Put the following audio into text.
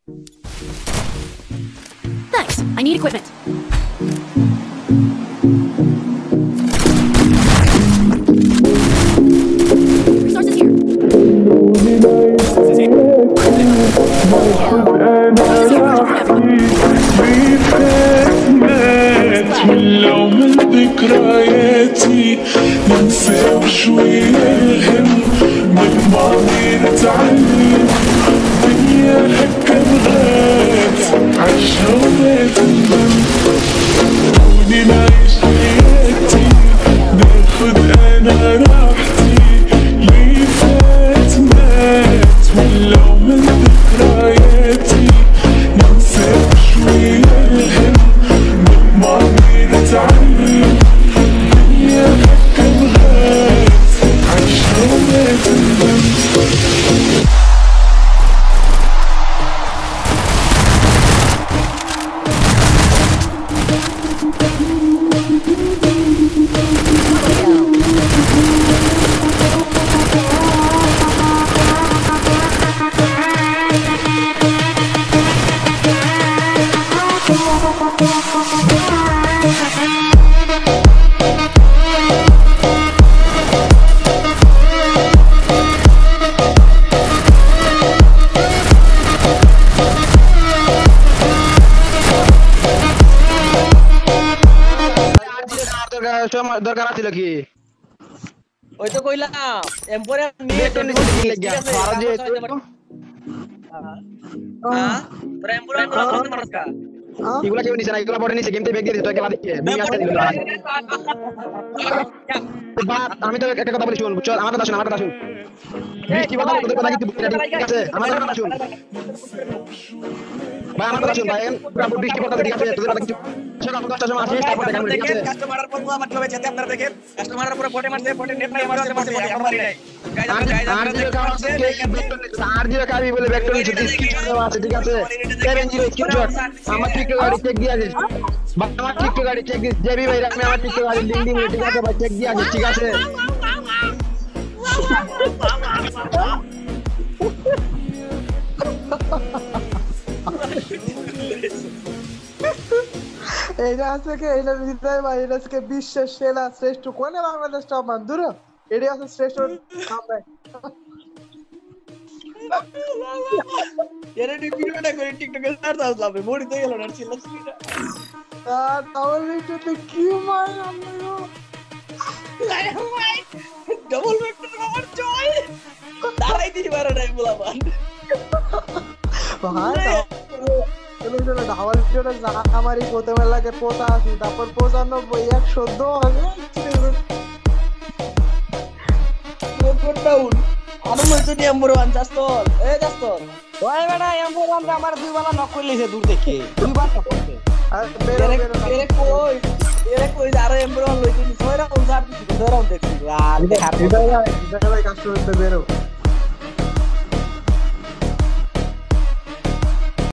Thanks. I need equipment. Resources here. لو من ذكرياتي ننسى وشوية الهم من ماضي نتعلم الدنيا هكا بغات عيشها وما تندم كوني نعيش حياتي ناخد أنا راحتي لي فات مات ولو من ذكرياتي ننسى وشوية الهم من ماضي نتعلم الدنيا هكا بغات عيشها وما تندم দরকার আছিল কি ওই তো কইলাম এম্পোরিয়াম নিয়ে বেতন নিতে লাগিয়া সারা যে হ্যাঁ তোরা এম্পোরিয়াম করা করতে পারছ কা এগুলা কেউ নিছে না এগুলা পরে নিছে গেমতে ব্যাগ দিয়ে দিত খেলা দেখে দুই আসতে দিল বাপ আমি তো একটা কথা বলি শুন চল আমার কথা শুন বৃষ্টি কথা তোদের কথা কিন্তু ঠিক আছে আমার কথা শুন ভাই আমার কথা শুন ভাই পুরো বৃষ্টি কথা ঠিক আছে তোদের কথা কিছু চল আমি 10টার সময় আসি তারপর দেখা ঠিক আছে কাস্টমারের পর আমার কিভাবে যেতে আপনারা দেখেন কাস্টমারের পরে বটে মারতে বটে নেট নাই মারতে আমার মারি নাই আর জিরো কাবি বলে ভেক্টর নিচে স্ক্রিনশট দেওয়া আছে ঠিক আছে 70 স্ক্রিনশট আমার টিকটক গাড়ি চেক দিয়ে আছে আমার টিকটক গাড়ি চেক দিয়ে জেবি ভাই আমি আমার টিকটক গাড়ি লিংক দিই ঠিক আছে ভাই চেক দিয়ে আছে ঠিক আছে এইটা আছে কি এইটা হৃদয় ভাই এটা আজকে বিশ্বের সেরা শ্রেষ্ঠ কোনে বাংলাদেশ টপ বন্ধুর এটাই আছে শ্রেষ্ঠ কামব্যাক এর ভিডিওটা করে টিকটকে সার্চ আসলাম মরিতে গেল না ছিল আর তাহলে এটা কি মার আমরা ডবল ভেক্টর আমার জয় দাঁড়াই দিই বারে নাই বলাবান ভাই চলো ধাওয়াল ভিডিওটা যা আমারই প্রথমে লাগে পোতা আছে তারপর 95 110 হবে ডাউন আমি বলছি এম্বর ওয়ান জাস্তল জাস্তল ওই বেটা এম্বর ওয়ান আমার দুইবার নক করলিছে দূর থেকে দুইবার নক করছে আর বেরো এরে কই আরে এম্বর ওয়ান লইতে নি ছয় রাউন্ড দেখছি আর ভাই কাস্টমার বেরো